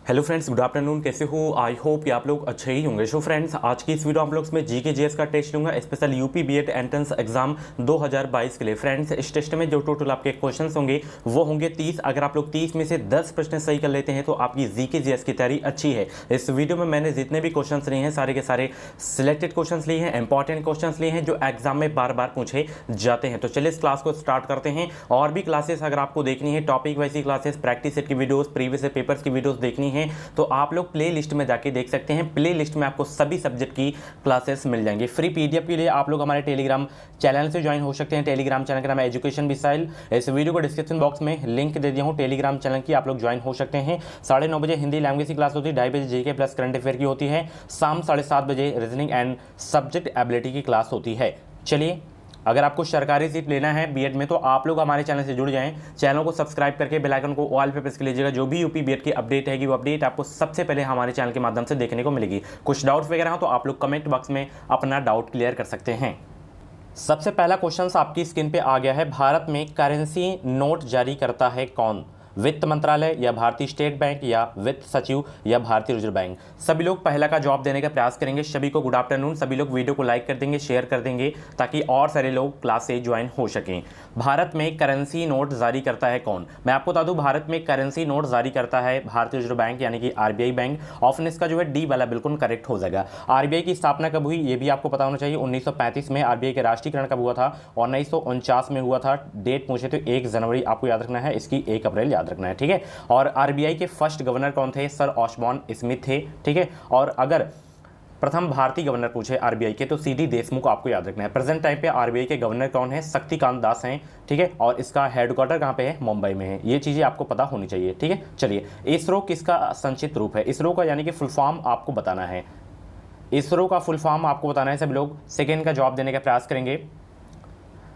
Hello friends, good afternoon. कैसे हो? I hope कि आप लोग अच्छे ही होंगे। सो फ्रेंड्स, आज की इस वीडियो आप लोग में जीके जीएस का टेस्ट लूंगा, special UP BEd entrance exam 2022 के लिए। फ्रेंड्स, इस टेस्ट में जो टोटल आपके क्वेश्चंस होंगे वो होंगे 30। अगर आप लोग 30 में से 10 प्रश्न सही कर लेते हैं तो आपकी जीके जीएस की तैयारी अच्छी है। इस वीडियो में मैंने जितने भी क्वेश्चन लिए हैं सारे के सारे सिलेक्टेड क्वेश्चन लिए हैं, इंपॉर्टेंट क्वेश्चन लिए हैं जो एग्जाम में बार बार पूछे जाते हैं। तो चलिए इस क्लास को स्टार्ट करते हैं। और भी क्लासेस अगर आपको देखनी है, टॉपिक वैसी क्लासेस, प्रैक्टिस सेट की वीडियोस, प्रीवियस पेपर्स की वीडियोस देखनी है तो आप लोग प्ले लिस्ट में जाके देख सकते हैं। प्ले लिस्ट में आपको सभी सब्जेक्ट की क्लासेस मिल जाएंगी। फ्री पीडीएफ के लिए आप लोग हमारे टेलीग्राम चैनल से ज्वाइन हो सकते हैं। टेलीग्राम चैनल का नाम है एजुकेशन मिसाइल। इस वीडियो को डिस्क्रिप्शन बॉक्स में लिंक दे दिया हूँ टेलीग्राम चैनल की, आप लोग ज्वाइन हो सकते हैं। 9:30 बजे हिंदी लैंग्वेज की क्लास होती है, 2:30 बजे जीके प्लस करंट अफेयर की होती है, शाम 7:30 बजे रीजनिंग एंड सब्जेक्ट एबिलिटी की क्लास होती है। चलिए, अगर आपको सरकारी सीट लेना है बीएड में तो आप लोग हमारे चैनल से जुड़ जाएं। चैनल को सब्सक्राइब करके बेल आइकन को ऑल पे प्रेस कर लीजिएगा। जो भी यूपी बीएड की अपडेट है वो अपडेट आपको सबसे पहले हमारे चैनल के माध्यम से देखने को मिलेगी। कुछ डाउट्स वगैरह हो तो आप लोग कमेंट बॉक्स में अपना डाउट क्लियर कर सकते हैं। सबसे पहला क्वेश्चन आपकी स्क्रीन पे आ गया है। भारत में करेंसी नोट जारी करता है कौन? वित्त मंत्रालय या भारतीय स्टेट बैंक या वित्त सचिव या भारतीय रिजर्व बैंक? सभी लोग पहला का जवाब देने का प्रयास करेंगे। सभी को गुड आफ्टरनून। सभी लोग वीडियो को लाइक कर देंगे, शेयर कर देंगे ताकि और सारे लोग क्लास से ज्वाइन हो सकें। भारत में करेंसी नोट जारी करता है कौन? मैं आपको बता दूं, भारत में करेंसी नोट जारी करता है भारतीय रिजर्व बैंक यानी कि आरबीआई बैंक। ऑप्शन इसका जो है डी वाला बिल्कुल करेक्ट हो जाएगा। आरबीआई की स्थापना कब हुई ये भी आपको पता होना चाहिए। 1935 में आरबीआई का राष्ट्रीयकरण कब हुआ था और 1949 में हुआ था। डेट पूछे तो 1 जनवरी आपको याद रखना है, इसकी 1 अप्रैल याद रखना है, ठीक है। और आरबीआई के फर्स्ट गवर्नर कौन थे? सर ऑस्बॉर्न स्मिथ थे, ठीक है। और अगर प्रथम भारतीय गवर्नर पूछे आरबीआई के तो सीडी देशमुख आपको याद रखना है। प्रेजेंट टाइम पे आरबीआई के गवर्नर कौन है? शक्तिकांत दास हैं, ठीक है। और इसका हेडक्वार्टर कहां पे है? मुंबई में है। ये चीजें आपको पता होनी चाहिए, ठीक है। चलिए, इसरो किसका संक्षिप्त रूप है? इसरो का यानी कि फुल फॉर्म आपको बताना है। इसरो का फुल फॉर्म आपको बताना है। सभी लोग सेकेंड का जवाब देने का प्रयास करेंगे।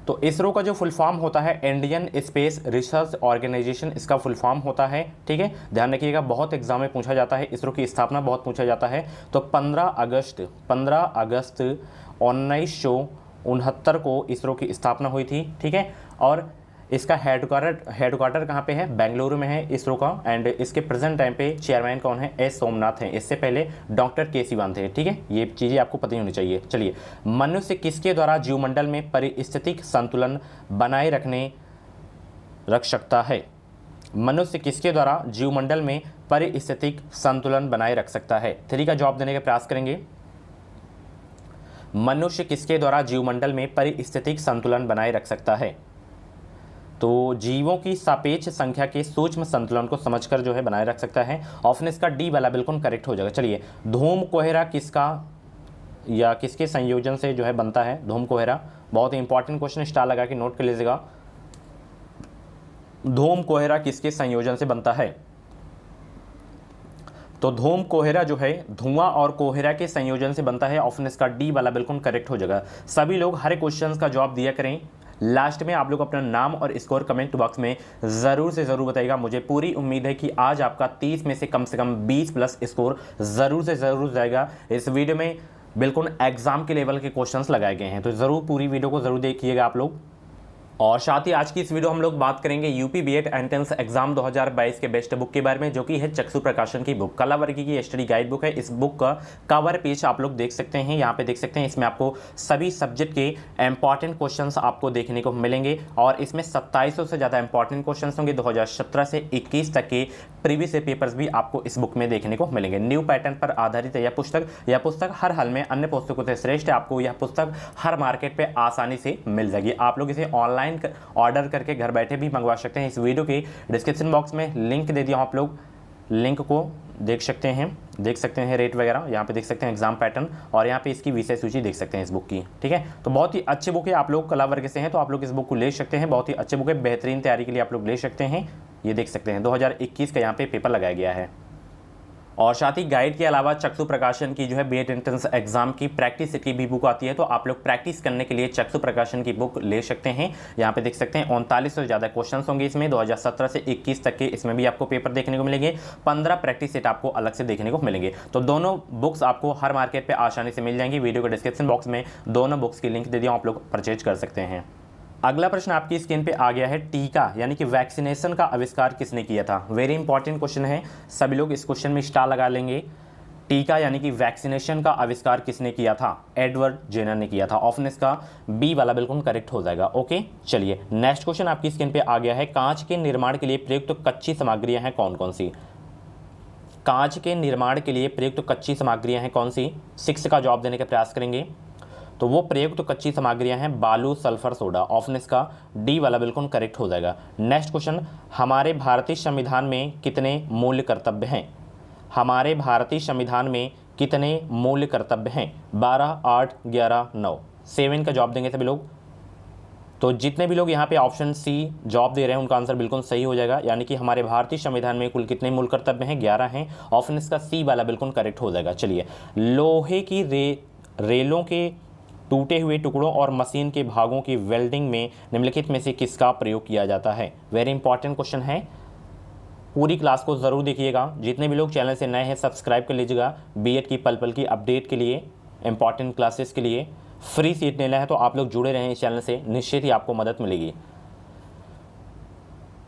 तो इसरो का जो फुल फॉर्म होता है इंडियन स्पेस रिसर्च ऑर्गेनाइजेशन, इसका फुल फॉर्म होता है, ठीक है। ध्यान रखिएगा, बहुत एग्जाम में पूछा जाता है। इसरो की स्थापना बहुत पूछा जाता है। तो 15 अगस्त 1969 को इसरो की स्थापना हुई थी, ठीक है। और इसका हेडक्वार्टर कहाँ पे है? बेंगलुरु में है इसरो का। एंड इसके प्रेजेंट टाइम पे चेयरमैन कौन है? एस सोमनाथ हैं। इससे पहले डॉक्टर के सिवान थे, ठीक है। ये चीज़ें आपको पता ही होनी चाहिए। चलिए, मनुष्य किसके द्वारा जीवमंडल में पारिस्थितिक संतुलन बनाए रख सकता है? मनुष्य किसके द्वारा जीवमंडल में पारिस्थितिक संतुलन बनाए रख सकता है? 3 का जवाब देने का प्रयास करेंगे। मनुष्य किसके द्वारा जीवमंडल में पारिस्थितिक संतुलन बनाए रख सकता है? तो जीवों की सापेक्ष संख्या के सूक्ष्म संतुलन को समझकर जो है बनाए रख सकता है। ऑप्शन इसका डी वाला बिल्कुल करेक्ट हो जाएगा। चलिए, धूम कोहरा किसका या किसके संयोजन से जो है बनता है? धूम कोहरा बहुत ही इंपॉर्टेंट क्वेश्चन, स्टार लगा के नोट कर लीजिएगा। धूम कोहरा किसके संयोजन से बनता है? तो धूम कोहरा जो है धुआं और कोहरा के संयोजन से बनता है। ऑप्शन इसका डी वाला बिल्कुल करेक्ट हो जाएगा। सभी लोग हर क्वेश्चन का जवाब दिया करें। लास्ट में आप लोग अपना नाम और स्कोर कमेंट बॉक्स में ज़रूर से ज़रूर बताइएगा। मुझे पूरी उम्मीद है कि आज आपका 30 में से कम 20 प्लस स्कोर ज़रूर से ज़रूर जाएगा। इस वीडियो में बिल्कुल एग्जाम के लेवल के क्वेश्चंस लगाए गए हैं, तो ज़रूर पूरी वीडियो को ज़रूर देखिएगा आप लोग। और साथ ही आज की इस वीडियो हम लोग बात करेंगे यूपी बीएड एंट्रेंस एग्जाम 2022 के बेस्ट बुक के बारे में, जो कि है चक्षु प्रकाशन की बुक। कला वर्गी की स्टडी गाइड बुक है। इस बुक का कवर पेज आप लोग देख सकते हैं, यहाँ पे देख सकते हैं। इसमें आपको सभी सब्जेक्ट के इंपॉर्टेंट क्वेश्चंस आपको देखने को मिलेंगे और इसमें 2700 से ज़्यादा इंपॉर्टेंट क्वेश्चंस होंगे। 2017 से 21 तक के प्रीवियस पेपर्स भी आपको इस बुक में देखने को मिलेंगे। न्यू पैटर्न पर आधारित है यह पुस्तक हर हाल में अन्य पुस्तकों से श्रेष्ठ है। आपको यह पुस्तक हर मार्केट पे आसानी से मिल जाएगी। आप लोग इसे ऑनलाइन ऑर्डर करके घर बैठे भी मंगवा सकते हैं। इस वीडियो के डिस्क्रिप्शन बॉक्स में लिंक दे दिया, आप लोग लिंक को देख सकते हैं रेट वगैरह यहाँ पे देख सकते हैं, एग्जाम पैटर्न, और यहाँ पे इसकी विषय सूची देख सकते हैं इस बुक की, ठीक है। तो बहुत ही अच्छी बुक है। आप लोग कला वर्ग से हैं तो आप लोग इस बुक को ले सकते हैं। बहुत ही अच्छी बुक है, बेहतरीन तैयारी के लिए आप लोग ले सकते हैं। ये देख सकते हैं 2021 का यहाँ पे पेपर लगाया गया है। और साथ ही गाइड के अलावा चक्षु प्रकाशन की जो है बीएड एंट्रेंस एग्जाम की प्रैक्टिस सेट की भी बुक आती है, तो आप लोग प्रैक्टिस करने के लिए चक्षु प्रकाशन की बुक ले सकते हैं। यहाँ पे देख सकते हैं 39 से ज़्यादा क्वेश्चन होंगे इसमें। 2017 से 21 तक के इसमें भी आपको पेपर देखने को मिलेंगे। 15 प्रैक्टिस सेट आपको अलग से देखने को मिलेंगे। तो दोनों बुक्स आपको हर मार्केट पर आसानी से मिल जाएंगी। वीडियो के डिस्क्रिप्शन बॉक्स में दोनों बुक्स की लिंक दे दिया, आप लोग परचेज कर सकते हैं। अगला प्रश्न आपकी स्क्रीन पे आ गया है, टीका यानी कि वैक्सीनेशन का आविष्कार किसने किया था। वेरी इंपॉर्टेंट क्वेश्चन है, सभी लोग इस क्वेश्चन में स्टार लगा लेंगे। टीका यानी कि वैक्सीनेशन का आविष्कार किसने किया था, एडवर्ड जेनर ने किया था। ऑप्शन इसका बी वाला बिल्कुल करेक्ट हो जाएगा। ओके चलिए नेक्स्ट क्वेश्चन आपकी स्क्रीन पे आ गया है, कांच के निर्माण के लिए प्रयुक्त कच्ची सामग्रियां हैं कौन कौन सी। कांच के निर्माण के लिए प्रयुक्त कच्ची सामग्रियां हैं कौन सी, 6 का जवाब देने का प्रयास करेंगे। तो वो प्रयुक्त कच्ची सामग्रियां हैं बालू, सल्फर, सोडा। ऑप्शन इसका डी वाला बिल्कुल करेक्ट हो जाएगा। नेक्स्ट क्वेश्चन, हमारे भारतीय संविधान में कितने मूल्य कर्तव्य हैं। हमारे भारतीय संविधान में कितने मूल्य कर्तव्य हैं, 12, 8, 11, 9। 7 का जवाब देंगे सभी लोग। तो जितने भी लोग यहाँ पे ऑप्शन सी जवाब दे रहे हैं उनका आंसर बिल्कुल सही हो जाएगा, यानी कि हमारे भारतीय संविधान में कुल कितने मूल कर्तव्य हैं, 11 हैं। ऑप्शन इसका सी वाला बिल्कुल करेक्ट हो जाएगा। चलिए, लोहे की रेलों के टूटे हुए टुकड़ों और मशीन के भागों की वेल्डिंग में निम्नलिखित में से किसका प्रयोग किया जाता है। वेरी इंपॉर्टेंट क्वेश्चन है, पूरी क्लास को ज़रूर देखिएगा। जितने भी लोग चैनल से नए हैं सब्सक्राइब कर लीजिएगा। बीएड की पल पल की अपडेट के लिए, इंपॉर्टेंट क्लासेस के लिए फ्री सीट लेना है तो आप लोग जुड़े रहें इस चैनल से, निश्चित ही आपको मदद मिलेगी।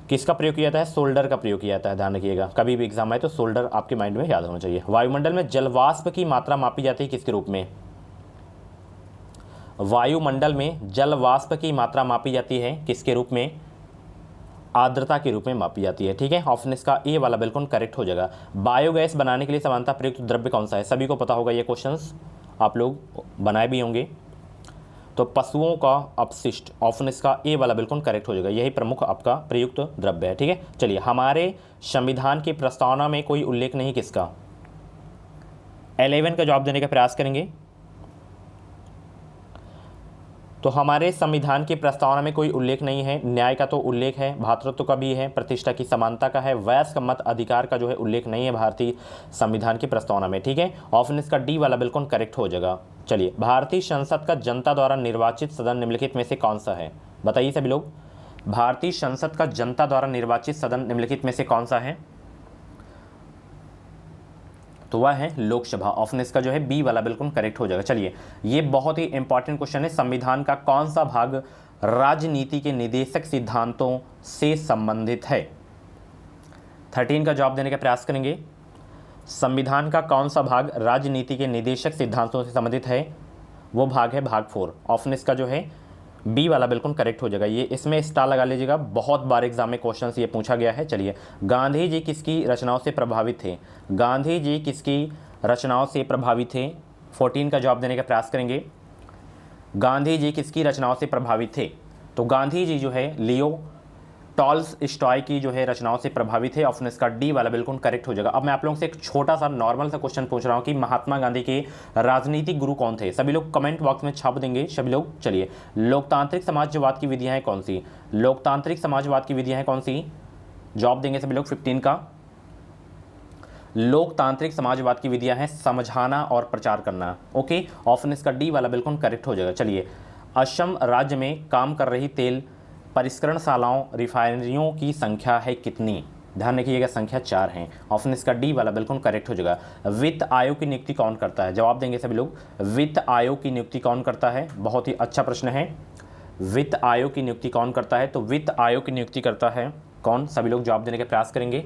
किसका प्रयोग किया जाता है, सोल्डर का प्रयोग किया जाता है। ध्यान रखिएगा, कभी भी एग्जाम आए तो सोल्डर आपके माइंड में याद होना चाहिए। वायुमंडल में जलवाष्प की मात्रा मापी जाती है किसके रूप में। वायुमंडल में जलवाष्प की मात्रा मापी जाती है किसके रूप में, आर्द्रता के रूप में मापी जाती है। ठीक है, ऑप्शन इसका ए वाला बिल्कुल करेक्ट हो जाएगा। बायोगैस बनाने के लिए सामान्यतः प्रयुक्त द्रव्य कौन सा है, सभी को पता होगा, ये क्वेश्चंस आप लोग बनाए भी होंगे। तो पशुओं का अपशिष्ट, ऑप्शन इसका ए वाला बिल्कुल करेक्ट हो जाएगा, यही प्रमुख आपका प्रयुक्त द्रव्य है। ठीक है, चलिए, हमारे संविधान की प्रस्तावना में कोई उल्लेख नहीं किसका, 11 का जवाब देने का प्रयास करेंगे। तो हमारे संविधान की प्रस्तावना में कोई उल्लेख नहीं है। न्याय का तो उल्लेख है, भातृत्व का भी है, प्रतिष्ठा की समानता का है, वयस्क मत अधिकार का जो है उल्लेख नहीं है भारतीय संविधान की प्रस्तावना में। ठीक है, ऑप्शन इसका डी वाला बिल्कुल करेक्ट हो जाएगा। चलिए, भारतीय संसद का जनता द्वारा निर्वाचित सदन निम्नलिखित में से कौन सा है, बताइए सभी लोग। भारतीय संसद का जनता द्वारा निर्वाचित सदन निम्नलिखित में से कौन सा है, तो वह है लोकसभा। ऑप्शन इसका जो है बी वाला बिल्कुल करेक्ट हो जाएगा। चलिए, ये बहुत ही इंपॉर्टेंट क्वेश्चन है, संविधान का कौन सा भाग राजनीति के निदेशक सिद्धांतों से संबंधित है। 13 का जवाब देने का प्रयास करेंगे। संविधान का कौन सा भाग राजनीति के निदेशक सिद्धांतों से संबंधित है, वो भाग है भाग 4। ऑप्शन इसका जो है बी वाला बिल्कुल करेक्ट हो जाएगा। ये इसमें स्टार लगा लीजिएगा, बहुत बार एग्जाम में क्वेश्चन ये पूछा गया है। चलिए, गांधी जी किसकी रचनाओं से प्रभावित थे, गांधी जी किसकी रचनाओं से प्रभावित थे, 14 का जवाब देने का प्रयास करेंगे। गांधी जी किसकी रचनाओं से प्रभावित थे, तो गांधी जी जो है लियो टॉल्स्टॉय की जो है रचनाओं से प्रभावित है। ऑप्शन इसका डी वाला बिल्कुल करेक्ट हो जाएगा। अब मैं आप लोगों से एक छोटा सा नॉर्मल सा क्वेश्चन पूछ रहा हूं कि महात्मा गांधी के राजनीतिक गुरु कौन थे, सभी लोग कमेंट बॉक्स में छाप देंगे सभी लोग। चलिए, लोकतांत्रिक समाजवाद की विधियां हैं कौन सी, लोकतांत्रिक समाजवाद की विधियां हैं कौन सी, जवाब देंगे सभी लोग 15 का। लोकतांत्रिक समाजवाद की विधियां हैं समझाना और प्रचार करना। ओके, ऑप्शन इसका डी वाला बिल्कुल करेक्ट हो जाएगा। चलिए, असम राज्य में काम कर रही तेल परिष्करणशालाओं रिफाइनरियों की संख्या है कितनी, ध्यान रखिएगा संख्या 4 है। ऑप्शन इसका डी वाला बिल्कुल करेक्ट हो जाएगा। वित्त आयोग की नियुक्ति कौन करता है, जवाब देंगे सभी लोग। वित्त आयोग की नियुक्ति कौन करता है, बहुत ही अच्छा प्रश्न है। वित्त आयोग की नियुक्ति कौन करता है, तो वित्त आयोग की नियुक्ति करता है कौन, सभी लोग जवाब देने का प्रयास करेंगे।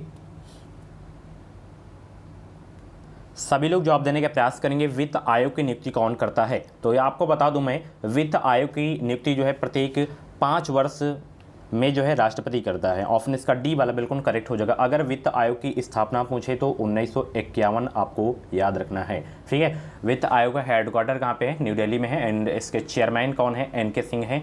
सभी लोग जवाब देने का प्रयास करेंगे, वित्त आयोग की नियुक्ति कौन करता है। तो ये आपको बता दूं मैं, वित्त आयोग की नियुक्ति जो है प्रत्येक 5 वर्ष में जो है राष्ट्रपति करता है। ऑप्शन इसका डी वाला बिल्कुल करेक्ट हो जाएगा। अगर वित्त आयोग की स्थापना पूछे तो 1951 आपको याद रखना है। ठीक है, वित्त आयोग का हेडक्वार्टर कहाँ पे है, न्यू दिल्ली में है। एंड इसके चेयरमैन कौन है, एनके सिंह है,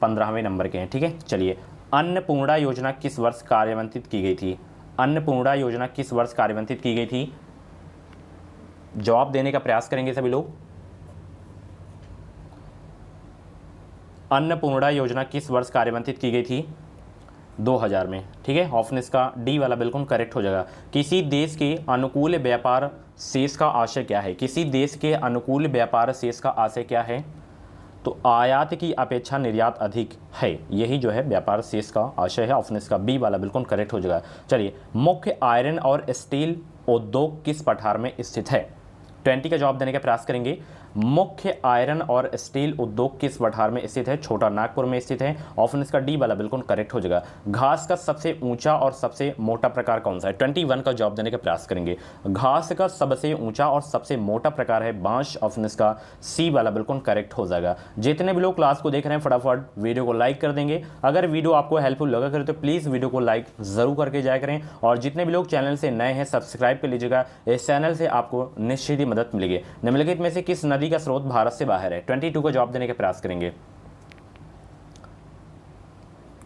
15वें नंबर के हैं। ठीक है, चलिए, अन्नपूर्णा योजना किस वर्ष कार्यान्वित की गई थी, अन्नपूर्णा योजना किस वर्ष कार्यान्वित की गई थी, जवाब देने का प्रयास करेंगे सभी लोग। अन्नपूर्णा योजना किस वर्ष कार्यान्वित की गई थी, 2000 में। ठीक है, ऑप्शन इसका डी वाला बिल्कुल करेक्ट हो जाएगा। किसी देश के अनुकूल व्यापार शेष का आशय क्या है, किसी देश के अनुकूल व्यापार शेष का आशय क्या है, तो आयात की अपेक्षा निर्यात अधिक है, यही जो है व्यापार शेष का आशय है। ऑप्शन इसका बी वाला बिल्कुल करेक्ट हो जाएगा। चलिए, मुख्य आयरन और स्टील उद्योग किस पठार में स्थित है, 20 का जवाब देने का प्रयास करेंगे। मुख्य आयरन और स्टील उद्योग किस पठार में स्थित है? छोटा नागपुर में स्थित है। ऑप्शन इसका डी वाला बिल्कुल करेक्ट हो जाएगा। घास का सबसे ऊंचा और सबसे मोटा प्रकार कौन सा है? 21 का जवाब देने का प्रयास करेंगे। घास का सबसे ऊंचा और सबसे मोटा प्रकार है बांस। ऑप्शन इसका सी वाला बिल्कुल करेक्ट हो जाएगा। जितने भी लोग क्लास को देख रहे हैं फटाफट वीडियो को लाइक कर देंगे। अगर वीडियो आपको हेल्पफुल लगा करे तो प्लीज़ वीडियो को लाइक ज़रूर करके जाया करें, और जितने भी लोग चैनल से नए हैं सब्सक्राइब कर लीजिएगा। इस चैनल से आपको निश्चित ही मदद मिलेगी। निम्नलिखित में से किस नदी का स्रोत भारत से बाहर है? 22 का जवाब देने का प्रयास करेंगे।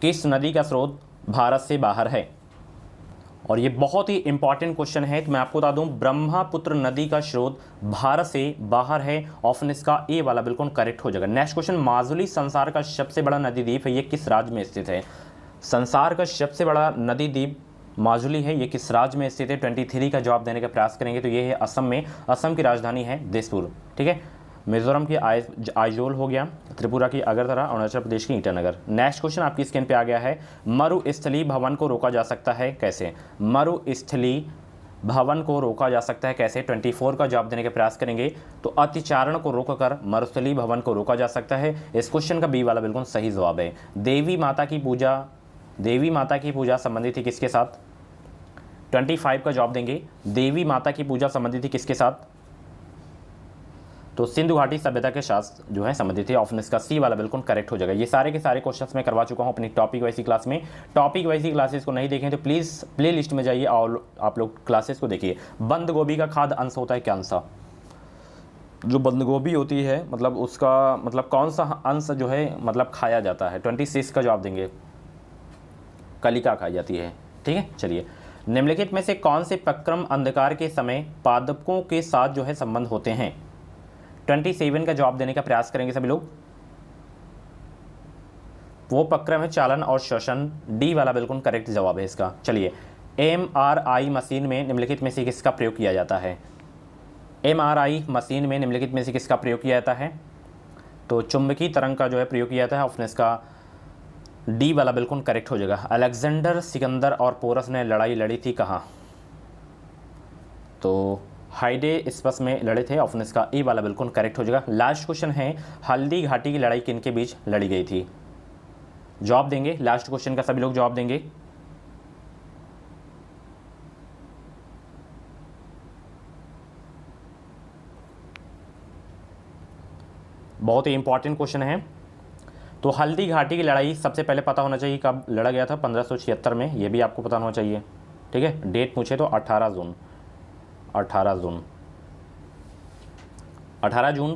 किस नदी का स्रोत भारत से बाहर है? और ये बहुत ही इंपॉर्टेंट क्वेश्चन है, तो मैं आपको बता दूं ब्रह्मपुत्र नदी का स्रोत भारत से बाहर है। ऑप्शन इसका ए वाला बिल्कुल करेक्ट हो जाएगा। नेक्स्ट क्वेश्चन, माजुली संसार का सबसे बड़ा नदी द्वीप है, ये किस राज्य में स्थित है? संसार का सबसे बड़ा नदी द्वीप माजुली है, ये किस राज्य में स्थित है? 23 का जवाब देने का प्रयास करेंगे तो ये है असम में। असम की राजधानी है दिसपुर। ठीक है, मिजोरम की आइजोल हो गया, त्रिपुरा की अगरतला, अरुणाचल प्रदेश की ईटानगर। नेक्स्ट क्वेश्चन आपकी स्क्रीन पे आ गया है, मरुस्थलीय भवन को रोका जा सकता है कैसे? मरुस्थलीय भवन को रोका जा सकता है कैसे? 24 का जवाब देने का प्रयास करेंगे तो अतिचारण को रोककर मरुस्थलीय भवन को रोका जा सकता है। इस क्वेश्चन का बी वाला बिल्कुल सही जवाब है। देवी माता की पूजा संबंधित थी किसके साथ? 25 का जवाब देंगे। देवी माता की पूजा संबंधित थी किसके साथ? तो सिंधु घाटी सभ्यता के साथ जो है संबंधित है। ऑप्शन इसका सी वाला बिल्कुल करेक्ट हो जाएगा। ये सारे के सारे क्वेश्चंस मैं करवा चुका हूँ अपनी टॉपिक वाइज क्लास में। टॉपिक वाइज क्लासेस को नहीं देखें तो प्लीज़ प्ले लिस्ट में जाइए और आप लोग क्लासेस को देखिए। बंद गोभी का खाद्य अंश होता है क्या अंश? जो बंद गोभी होती है मतलब उसका मतलब कौन सा अंश जो है मतलब खाया जाता है? 26 का जवाब देंगे। कलिका खाई जाती है। ठीक है, चलिए। निम्नलिखित में से कौन से प्रक्रम अंधकार के समय पादपों के साथ जो है संबंध होते हैं? 27 का जवाब देने का प्रयास करेंगे सभी लोग। वो प्रक्रम है चालन और श्वसन। डी वाला बिल्कुल करेक्ट जवाब है इसका। चलिए, MRI मशीन में निम्नलिखित में से किसका प्रयोग किया जाता है? MRI मशीन में निम्नलिखित में से किसका प्रयोग किया जाता है? तो चुंबकीय तरंग का जो है प्रयोग किया जाता है। ऑप्शन इसका डी वाला बिल्कुल करेक्ट हो जाएगा। अलेक्जेंडर, सिकंदर और पोरस ने लड़ाई लड़ी थी कहाँ? तो हाइडेस्पस में लड़े थे। ऑप्शन इसका ए वाला बिल्कुल करेक्ट हो जाएगा। लास्ट क्वेश्चन है, हल्दी घाटी की लड़ाई किन के बीच लड़ी गई थी? जवाब देंगे। लास्ट क्वेश्चन का सभी लोग जवाब देंगे। बहुत ही इंपॉर्टेंट क्वेश्चन है। तो हल्दी घाटी की लड़ाई सबसे पहले पता होना चाहिए कब लड़ा गया था? 1576 में। ये भी आपको पता होना चाहिए। ठीक है, डेट पूछे तो 18 जून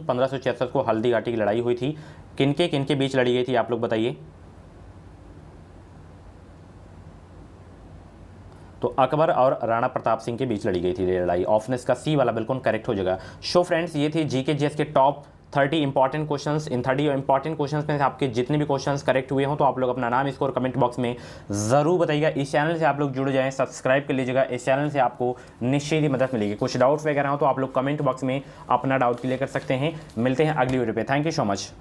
1576 को हल्दी घाटी की लड़ाई हुई थी। किनके बीच लड़ी गई थी आप लोग बताइए। तो अकबर और राणा प्रताप सिंह के बीच लड़ी गई थी ये लड़ाई। ऑप्शन इसका सी वाला बिल्कुल करेक्ट हो जाएगा। सो फ्रेंड्स, ये थे जीके जीएस के टॉप 30 इंपॉर्टेंट क्वेश्चंस। इन 30 इंपॉर्टेंट क्वेश्चंस में से आपके जितने भी क्वेश्चंस करेक्ट हुए हों तो आप लोग अपना नाम स्कोर कमेंट बॉक्स में ज़रूर बताइएगा। इस चैनल से आप लोग जुड़ जाएं, सब्सक्राइब कर लीजिएगा। इस चैनल से आपको निश्चित ही मदद मिलेगी। कुछ डाउट्स वगैरह हो तो आप लोग कमेंट बॉक्स में अपना डाउट क्लियर कर सकते हैं। मिलते हैं अगली वीडियो पे। Thank you so much.